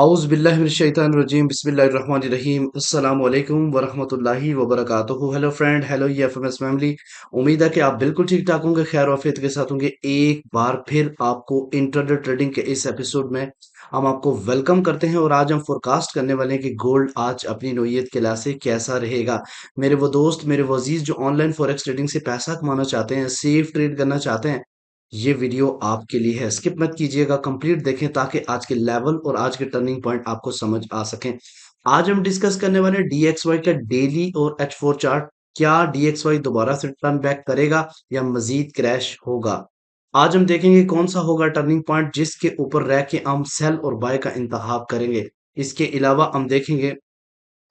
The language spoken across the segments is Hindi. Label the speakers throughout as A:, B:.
A: औज़ु बिल्लाहि मिनश शैतानिर रजीम बिस्मिल्लाहिर रहमानिर रहीम अस्सलामु अलैकुम व रहमतुल्लाहि व बरकातुहू। हेलो फ्रेंड, हेलो ये एफएमएस फैमिली। उम्मीद है कि आप बिल्कुल ठीक-ठाक होंगे, खैर आफियत के साथ होंगे। एक बार फिर आपको इंट्राडे ट्रेडिंग के इस एपिसोड में हम आपको वेलकम करते हैं और आज हम फोरकास्ट करने वाले हैं कि गोल्ड आज अपनी नौयत के लिहाज से कैसा रहेगा। मेरे वो दोस्त, मेरे वो अज़ीज़ जो ऑनलाइन फॉरेक्स ट्रेडिंग से पैसा कमाना चाहते हैं, सेफ ट्रेड करना चाहते हैं, ये वीडियो आपके लिए है। स्किप मत कीजिएगा, कंप्लीट देखें ताकि आज के लेवल और आज के टर्निंग पॉइंट आपको समझ आ सकें। आज हम डिस्कस करने वाले हैं डीएक्सवाई का डेली और H4 चार्ट। क्या डीएक्सवाई दोबारा से टर्न बैक करेगा या मजीद क्रैश होगा? आज हम देखेंगे कौन सा होगा टर्निंग पॉइंट जिसके ऊपर रह के हम सेल और बाय का इंतखाब करेंगे। इसके अलावा हम देखेंगे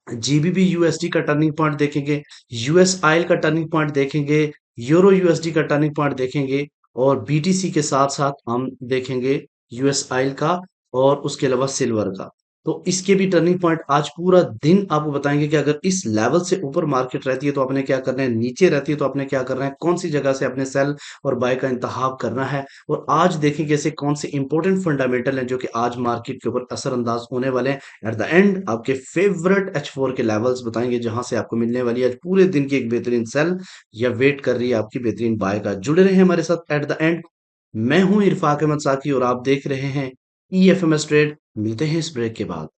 A: जीबीपी यूएसडी का टर्निंग पॉइंट देखेंगे, यूएस ऑयल का टर्निंग पॉइंट देखेंगे, यूरो यूएसडी का टर्निंग पॉइंट देखेंगे और बीटीसी के साथ साथ हम देखेंगे यूएस ऑयल का और उसके अलावा सिल्वर का। तो इसके भी टर्निंग पॉइंट आज पूरा दिन आपको बताएंगे कि अगर इस लेवल से ऊपर मार्केट रहती है तो आपने क्या करना है, नीचे रहती है तो आपने क्या करना है, कौन सी जगह से अपने सेल और बाय का इंतखाब करना है। और आज देखेंगे ऐसे कौन से इंपॉर्टेंट फंडामेंटल हैं जो कि आज मार्केट के ऊपर असरअंदाज होने वाले हैं। एट द एंड आपके फेवरेट H4 के लेवल्स बताएंगे जहां से आपको मिलने वाली है आज पूरे दिन की एक बेहतरीन सेल या वेट कर रही है आपकी बेहतरीन बाय का। जुड़े रहे हमारे साथ एट द एंड। मैं हूं इरफाक अहमद साकी और आप देख रहे हैं EFMS ट्रेड। मिलते हैं इस ब्रेक के बाद।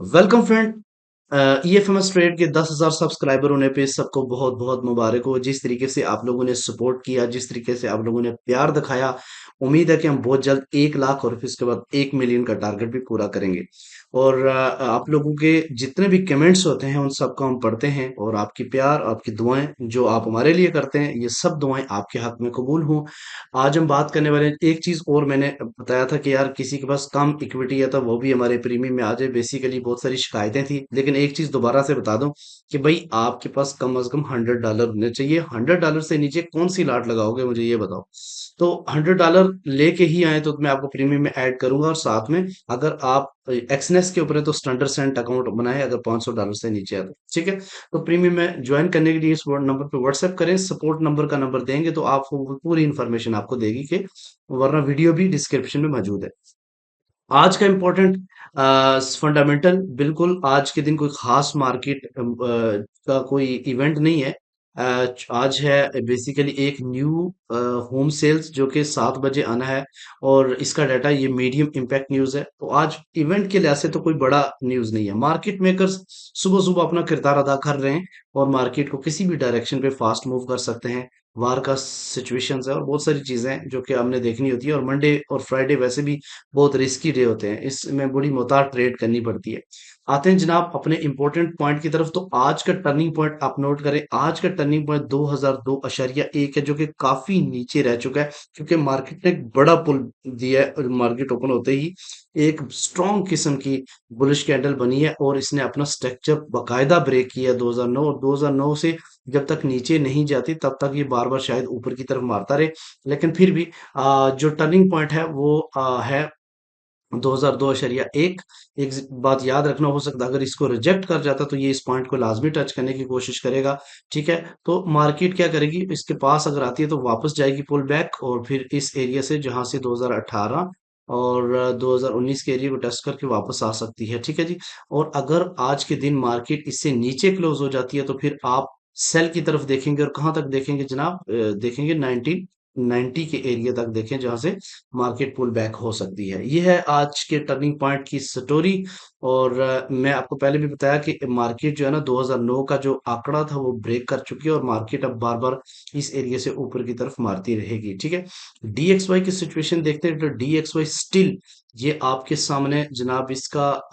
A: Welcome friend. EFMS ट्रेड के 10,000 सब्सक्राइबर होने पे सबको बहुत बहुत मुबारक हो। जिस तरीके से आप लोगों ने सपोर्ट किया, जिस तरीके से आप लोगों ने प्यार दिखाया, उम्मीद है कि हम बहुत जल्द 1 लाख और फिर उसके बाद 1 मिलियन का टारगेट भी पूरा करेंगे। और आप लोगों के जितने भी कमेंट्स होते हैं उन सबको हम पढ़ते हैं और आपकी प्यार, आपकी दुआएं जो आप हमारे लिए करते हैं, ये सब दुआएं आपके हक में कबूल हों। आज हम बात करने वाले हैं एक चीज और मैंने बताया था कि यार किसी के पास कम इक्विटी है तो वो भी हमारे प्रीमियम में आ जाए। बेसिकली बहुत सारी शिकायतें थी, लेकिन एक चीज दोबारा से बता दूं कि भाई आपके पास कम से कम $100 होने चाहिए। $100 से नीचे कौन सी लाट लगाओगे, मुझे ये बताओ। तो $100 लेके ही आए तो मैं आपको प्रीमियम में ऐड करूंगा और साथ में अगर आप एक्सनेस के ऊपर है तो स्टैंडर्ड सेंट अकाउंट बनाए अगर $500 से नीचे है तो ठीक है। तो प्रीमियम में ज्वाइन करने के लिए इस नंबर पे व्हाट्सएप करें, सपोर्ट नंबर का नंबर देंगे तो आपको वो पूरी इंफॉर्मेशन आपको देगी कि वरना वीडियो भी डिस्क्रिप्शन में मौजूद है। आज का इम्पोर्टेंट फंडामेंटल, बिल्कुल आज के दिन कोई खास मार्केट का कोई इवेंट नहीं है। आज है बेसिकली एक न्यू होम सेल्स जो कि 7 बजे आना है और इसका डाटा ये मीडियम इम्पैक्ट न्यूज है। तो आज इवेंट के लिहाज से तो कोई बड़ा न्यूज नहीं है। मार्केट मेकर्स सुबह सुबह अपना किरदार अदा कर रहे हैं और मार्केट को किसी भी डायरेक्शन पे फास्ट मूव कर सकते हैं। वार का सिचुएशंस है और बहुत सारी चीजें हैं जो कि हमने देखनी होती है और मंडे और फ्राइडे वैसे भी बहुत रिस्की डे होते हैं, इसमें बड़ी मोहतात ट्रेड करनी पड़ती है। आते हैं जनाब अपने इंपॉर्टेंट पॉइंट की तरफ। तो आज का टर्निंग पॉइंट आप नोट करें, आज का टर्निंग पॉइंट 2002.1 है जो कि काफी नीचे रह चुका है क्योंकि मार्केट ने एक बड़ा पुल दिया है और मार्केट ओपन होते ही एक स्ट्रॉन्ग किस्म की बुलिश कैंडल बनी है और इसने अपना स्ट्रक्चर बाकायदा ब्रेक किया है 2009। और 2009 से जब तक नीचे नहीं जाती तब तक ये बार बार शायद ऊपर की तरफ मारता रहे, लेकिन फिर भी जो टर्निंग पॉइंट है वो है 2002.1। एक बात याद रखना, हो सकता है अगर इसको रिजेक्ट कर जाता तो ये इस पॉइंट को लाजमी टच करने की कोशिश करेगा। ठीक है, तो मार्केट क्या करेगी, इसके पास अगर आती है तो वापस जाएगी पुल बैक और फिर इस एरिया से जहां से 2018 और 2019 के एरिया को टच करके वापस आ सकती है। ठीक है जी। और अगर आज के दिन मार्केट इससे नीचे क्लोज हो जाती है तो फिर आप सेल की तरफ देखेंगे और कहां तक देखेंगे जनाब, देखेंगे 1990 के एरिया तक देखें जहां से मार्केट पुल बैक हो सकती है। ये है आज के टर्निंग पॉइंट की स्टोरी और मैं आपको पहले भी बताया कि मार्केट जो है ना 2009 का जो आंकड़ा था वो ब्रेक कर चुकी है और मार्केट अब बार बार इस एरिया से ऊपर की तरफ मारती रहेगी। ठीक है, डीएक्सवाई की सिचुएशन देखते हैं तो डीएक्सवाई स्टिल ये आपके सामने जनाब इसका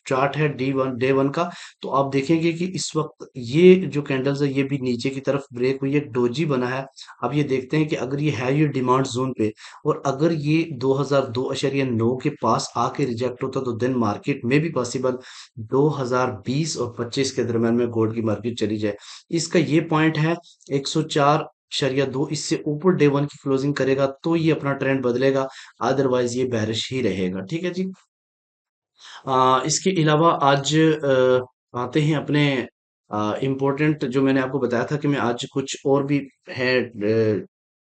A: चार्ट है डे वन का। तो आप देखेंगे कि इस वक्त ये जो कैंडल्स है ये भी नीचे की तरफ ब्रेक हुई है, डोजी बना है। अब ये देखते हैं कि अगर ये है ये डिमांड जोन पे और अगर ये 2002.9 के पास आके रिजेक्ट होता तो देन मार्केट में भी पॉसिबल 2020 और 25 के दरम्यान में गोल्ड की मार्केट चली जाए। इसका ये पॉइंट है 104.2, इससे ऊपर डे वन की क्लोजिंग करेगा तो ये अपना ट्रेंड बदलेगा, अदरवाइज ये बेरिश ही रहेगा। ठीक है जी। इसके अलावा आज आते हैं अपने इम्पोर्टेंट, जो मैंने आपको बताया था कि मैं आज कुछ और भी है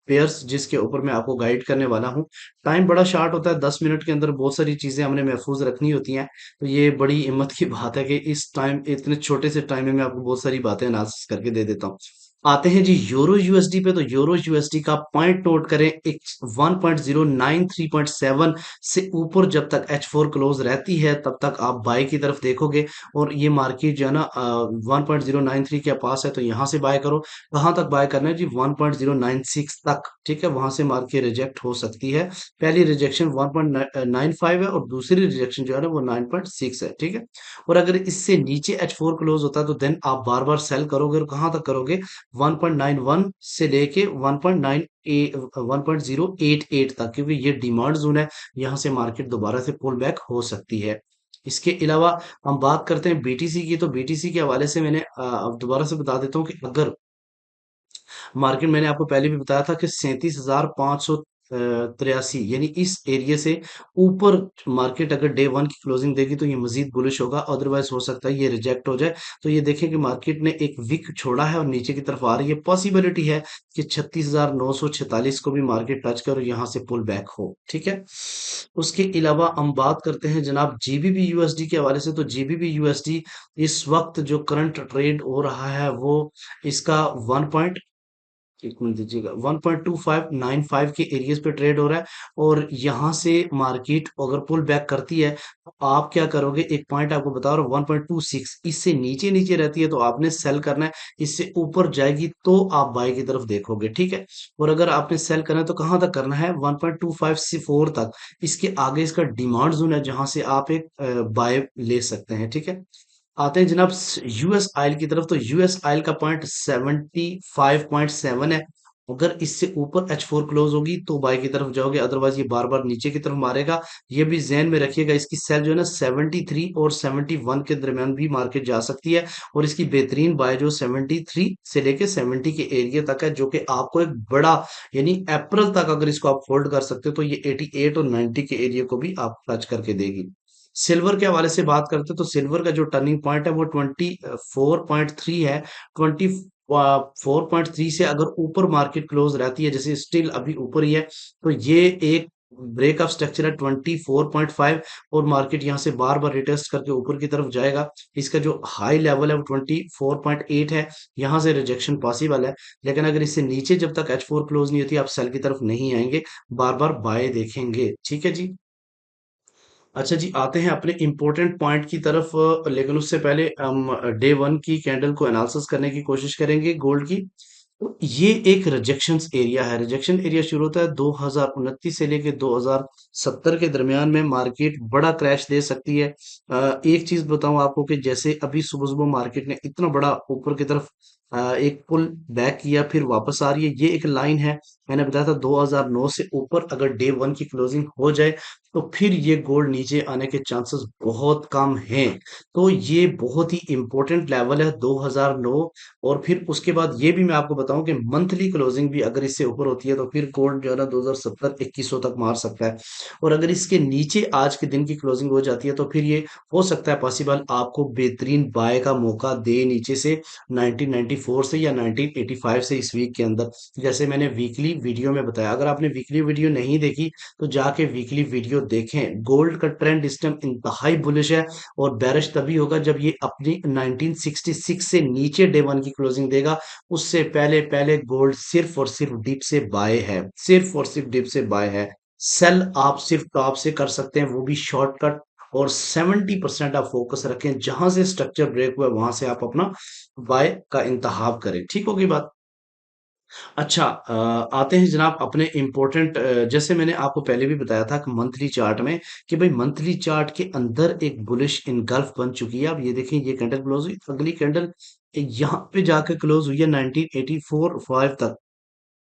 A: पेयर्स जिसके ऊपर मैं आपको गाइड करने वाला हूँ। टाइम बड़ा शार्ट होता है, 10 मिनट के अंदर बहुत सारी चीजें हमने महफूज रखनी होती हैं। तो ये बड़ी हिम्मत की बात है कि इस टाइम, इतने छोटे से टाइम में मैं आपको बहुत सारी बातें एनालिसिस करके दे देता हूँ। आते हैं जी यूरो यूएसडी पे। तो यूरो यूएसडी का पॉइंट नोट करें, एक 1.093.7 से ऊपर जब तक H4 क्लोज रहती है तब तक आप बाय की तरफ देखोगे। और ये मार्केट जो है ना 1.093 के पास है तो यहाँ से बाय करो। कहाँ तक बाय करना है जी? 1.096 तक। ठीक है, वहां से मार्केट रिजेक्ट हो सकती है। पहली रिजेक्शन 1.95 है और दूसरी रिजेक्शन जो है ना वो 9.6 है। ठीक है, और अगर इससे नीचे H4 क्लोज होता है तो देन आप बार बार सेल करोगे और कहाँ तक करोगे? 1.91 से लेके 1.088 तक, क्योंकि ये डिमांड जोन है, यहाँ से मार्केट दोबारा से पुल बैक हो सकती है। इसके अलावा हम बात करते हैं बीटीसी की। तो बीटीसी के हवाले से मैंने अब दोबारा से बता देता हूँ कि अगर मार्केट, मैंने आपको पहले भी बताया था कि 37,583 यानी इस एरिया से ऊपर मार्केट अगर डे वन की क्लोजिंग देगी तो ये मजीद बुलिश होगा, अदरवाइज हो सकता है ये रिजेक्ट हो जाए। तो ये देखें कि मार्केट ने एक विक छोड़ा है और नीचे की तरफ आ रही है, पॉसिबिलिटी है कि 36,946 को भी मार्केट टच कर यहाँ से पुल बैक हो। ठीक है, उसके अलावा हम बात करते हैं जनाब जीबीबी यूएसडी के हवाले से। तो जीबीबी यूएसडी इस वक्त जो करंट ट्रेड हो रहा है वो इसका 1 मिनट दीजिएगा, 1.2595 के एरियाज पे ट्रेड हो रहा है। और यहाँ से मार्केट अगर पुल बैक करती है तो आप क्या करोगे? एक पॉइंट आपको बता रहा हूँ, 1.26, इससे नीचे नीचे रहती है तो आपने सेल करना है, इससे ऊपर जाएगी तो आप बाय की तरफ देखोगे। ठीक है, और अगर आपने सेल करना है तो कहाँ तक करना है? 1.25 से 4 तक। इसके आगे इसका डिमांड जोन है जहां से आप एक बाय ले सकते हैं। ठीक है, आते हैं जनाब यूएस आयल की तरफ। तो यूएस आयल का पॉइंट 75.7 है। अगर इससे ऊपर H4 क्लोज होगी तो बाय की तरफ जाओगे, अदरवाइज ये बार बार नीचे की तरफ मारेगा। ये भी जहन में रखिएगा, इसकी सेल जो है ना 73 और 71 के दरमियान भी मार्केट जा सकती है। और इसकी बेहतरीन बाय जो 73 से लेके 70 के एरिया तक है, जो कि आपको एक बड़ा, यानी अप्रैल तक अगर इसको आप होल्ड कर सकते हो तो ये 88 और 90 के एरिया को भी आप टच करके देगी। सिल्वर के हवाले से बात करते हैं तो सिल्वर का जो टर्निंग पॉइंट है वो 24.3 है। 24.3 से अगर ऊपर मार्केट क्लोज रहती है, जैसे स्टिल अभी ऊपर ही है, तो ये एक ब्रेकअप स्ट्रक्चर है 24.5 और मार्केट यहाँ से बार बार रिटेस्ट करके ऊपर की तरफ जाएगा। इसका जो हाई लेवल है वो 24.8 है, यहाँ से रिजेक्शन पॉसिबल है। लेकिन अगर इससे नीचे जब तक H4 क्लोज नहीं होती आप सेल की तरफ नहीं आएंगे, बार बार बाय देखेंगे। ठीक है जी। अच्छा जी, आते हैं अपने इम्पोर्टेंट पॉइंट की तरफ, लेकिन उससे पहले हम डे वन की कैंडल को एनालिसिस करने की कोशिश करेंगे गोल्ड की। तो ये एक रिजेक्शन एरिया है। रिजेक्शन एरिया शुरू होता है 2029 से लेके 2070 के दरमियान में, मार्केट बड़ा क्रैश दे सकती है। एक चीज बताऊं आपको कि जैसे अभी सुबह सुबह मार्केट ने इतना बड़ा ऊपर की तरफ एक पुल बैक किया फिर वापस आ रही है, ये एक लाइन है। मैंने बताया था 2009 से ऊपर अगर डे वन की क्लोजिंग हो जाए तो फिर ये गोल्ड नीचे आने के चांसेस बहुत कम हैं। तो ये बहुत ही इंपॉर्टेंट लेवल है 2009। और फिर उसके बाद ये भी मैं आपको बताऊं कि मंथली क्लोजिंग भी अगर इससे ऊपर होती है तो फिर गोल्ड जो है ना 2070 2100 तक मार सकता है। और अगर इसके नीचे आज के दिन की क्लोजिंग हो जाती है तो फिर ये हो सकता है पॉसिबल आपको बेहतरीन बाय का मौका दे नीचे से 1994 से या 1985 से इस वीक के अंदर। जैसे मैंने वीकली वीडियो में बताया, अगर आपने वीकली वीडियो नहीं देखी तो जाके वीकली वीडियो देखें। गोल्ड का ट्रेंड इस टाइम इंतहाई बुलिश है और बेरिश तभी होगा जब ये अपनी 1966 से नीचे डे वन की क्लोजिंग देगा। उससे पहले पहले गोल्ड सिर्फ और सिर्फ डिप से बाय है, सिर्फ और सिर्फ डिप से बाय है। सेल आप सिर्फ टॉप से कर सकते हैं, वो भी शॉर्टकट और 70% आप फोकस रखें, जहां से स्ट्रक्चर ब्रेक हुआ है वहां से आप अपना बाय का इंतहाब करें। ठीक होगी बात। अच्छा, आते हैं जनाब अपने इम्पोर्टेंट, जैसे मैंने आपको पहले भी बताया था कि मंथली चार्ट में, कि भाई मंथली चार्ट के अंदर एक बुलिश इनगल्फ बन चुकी है। अब ये देखें, ये कैंडल क्लोज हुई, अगली कैंडल यहाँ पे जाके क्लोज हुई है 1984 5 तक।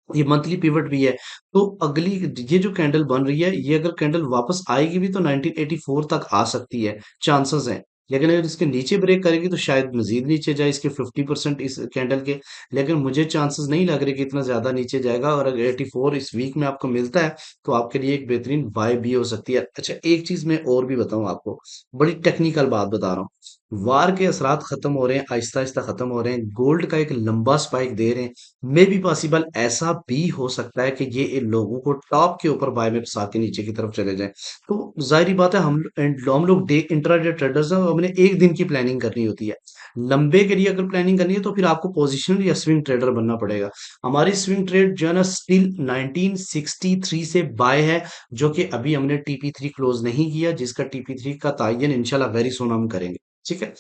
A: ये मंथली पिवट भी है। तो अगली ये जो कैंडल बन रही है, ये अगर कैंडल वापस आएगी भी तो 1984 तक आ सकती है, चांसेस हैं। लेकिन अगर इसके नीचे ब्रेक करेगी तो शायद मजीद नीचे जाए, इसके 50% इस कैंडल के। लेकिन मुझे चांसेस नहीं लग रहे कि इतना ज्यादा नीचे जाएगा, और अगर 84 इस वीक में आपको मिलता है तो आपके लिए एक बेहतरीन बाय भी हो सकती है। अच्छा, एक चीज मैं और भी बताऊं आपको, बड़ी टेक्निकल बात बता रहा हूँ। वार के असरात खत्म हो रहे हैं, आहिस्ता आहिस्ता खत्म हो रहे हैं, गोल्ड का एक लंबा स्पाइक दे रहे हैं। मे बी पॉसिबल ऐसा भी हो सकता है कि ये इन लोगों को टॉप के ऊपर बाय में फंसा के नीचे की तरफ चले जाएं। तो जाहिर बात है, हम लोग डे इंट्राडे ट्रेडर्स हैं, हमने एक दिन की प्लानिंग करनी होती है। लंबे के लिए अगर प्लानिंग करनी है तो फिर आपको पोजिशनल या स्विंग ट्रेडर बनना पड़ेगा। हमारी स्विंग ट्रेड जो है ना, स्टिल 1963 से बाय है, जो कि अभी हमने टीपी थ्री क्लोज नहीं किया, जिसका टीपी थ्री का तायन इंशाल्लाह वेरी सोन हम करेंगे। ठीक है।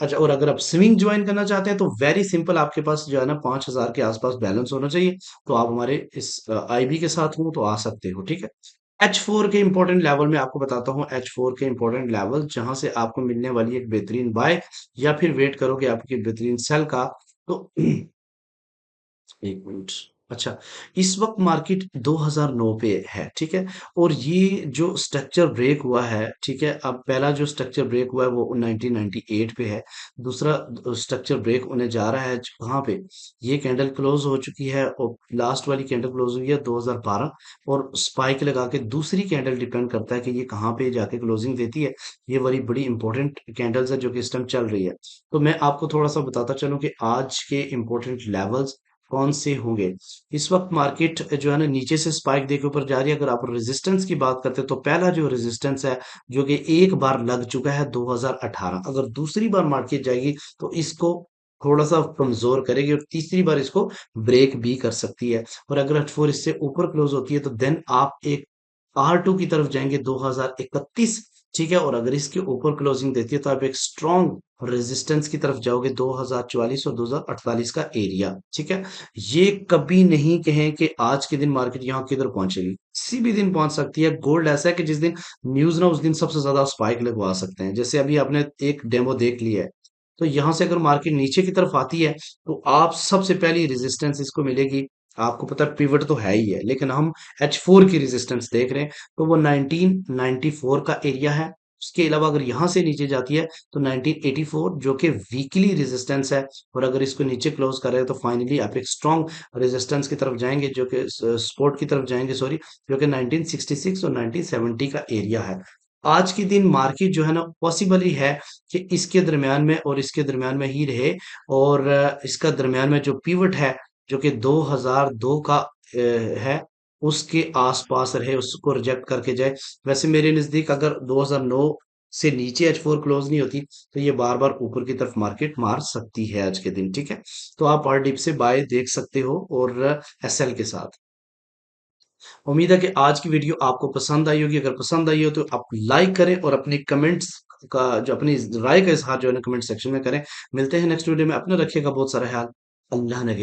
A: अच्छा, और अगर आप स्विंग ज्वाइन करना चाहते हैं तो वेरी सिंपल, आपके पास जो है ना 5,000 के आसपास बैलेंस होना चाहिए। तो आप हमारे इस आईबी के साथ हो तो आ सकते हो। ठीक है। H4 के इंपॉर्टेंट लेवल में आपको बताता हूँ, H4 के इंपॉर्टेंट लेवल जहां से आपको मिलने वाली एक बेहतरीन बाय, या फिर वेट करोगे आपकी बेहतरीन सेल का। तो एक मिनट। अच्छा, इस वक्त मार्केट 2009 पे है। ठीक है। और ये जो स्ट्रक्चर ब्रेक हुआ है, ठीक है, अब पहला जो स्ट्रक्चर ब्रेक हुआ है वो 1998 पे है। दूसरा स्ट्रक्चर ब्रेक होने जा रहा है कहाँ पे, ये कैंडल क्लोज हो चुकी है, और लास्ट वाली कैंडल क्लोज हुई है 2012। और स्पाइक लगा के दूसरी कैंडल डिपेंड करता है कि ये कहाँ पे जाके क्लोजिंग देती है। ये वाली बड़ी इंपॉर्टेंट कैंडल्स है जो कि इस टाइम चल रही है। तो मैं आपको थोड़ा सा बताता चलूं कि आज के इंपॉर्टेंट लेवल्स कौन से होंगे। इस वक्त मार्केट जो है ना नीचे से स्पाइक देके ऊपर जा रही है। अगर आप रेजिस्टेंस की बात करते हैं तो पहला जो रेजिस्टेंस है, जो कि एक बार लग चुका है 2018, अगर दूसरी बार मार्केट जाएगी तो इसको थोड़ा सा कमजोर करेगी, और तीसरी बार इसको ब्रेक भी कर सकती है। और अगर H4 इससे ऊपर क्लोज होती है तो देन आप एक R2 की तरफ जाएंगे 2031। ठीक है। और अगर इसके ऊपर क्लोजिंग देती है तो आप एक स्ट्रॉन्ग रेजिस्टेंस की तरफ जाओगे 2044 और 2048 का एरिया। ठीक है। ये कभी नहीं कहें कि आज के दिन मार्केट यहाँ किधर पहुंचेगी, किसी भी दिन पहुंच सकती है। गोल्ड ऐसा है कि जिस दिन न्यूज ना, उस दिन सबसे ज्यादा स्पाइक लगवा सकते हैं। जैसे अभी आपने एक डेमो देख लिया है, तो यहां से अगर मार्केट नीचे की तरफ आती है तो आप सबसे पहली रेजिस्टेंस इसको मिलेगी। आपको पता है पिवट तो है ही है, लेकिन हम H4 की रेजिस्टेंस देख रहे हैं, तो वो 1994 का एरिया है। उसके अलावा अगर यहां से नीचे जाती है तो 1984 जो कि वीकली रेजिस्टेंस है। और अगर इसको नीचे क्लोज कर रहे हैं तो फाइनली आप एक स्ट्रॉन्ग रेजिस्टेंस की तरफ जाएंगे, जो कि सपोर्ट की तरफ जाएंगे, सॉरी, जो कि 1966 और 1970 का एरिया है। आज के दिन मार्केट जो है ना, पॉसिबल ही है कि इसके दरमियान में और इसके दरमियान में ही रहे, और इसका दरमियान में जो पिवट है, जो कि 2002 का है, उसके आसपास रहे, उसको रिजेक्ट करके जाए। वैसे मेरे नजदीक अगर 2009 से नीचे H4 क्लोज नहीं होती तो ये बार बार ऊपर की तरफ मार्केट मार सकती है आज के दिन। ठीक है। तो आप हर डिप से बाय देख सकते हो, और एसएल के साथ। उम्मीद है कि आज की वीडियो आपको पसंद आई होगी। अगर पसंद आई हो तो आप लाइक करें, और अपने कमेंट्स का जो अपनी राय का इजहार जो है ना कमेंट सेक्शन में करें। मिलते हैं नेक्स्ट वीडियो में। अपना रखिएगा बहुत सारा ख्याल। अल्लाह ने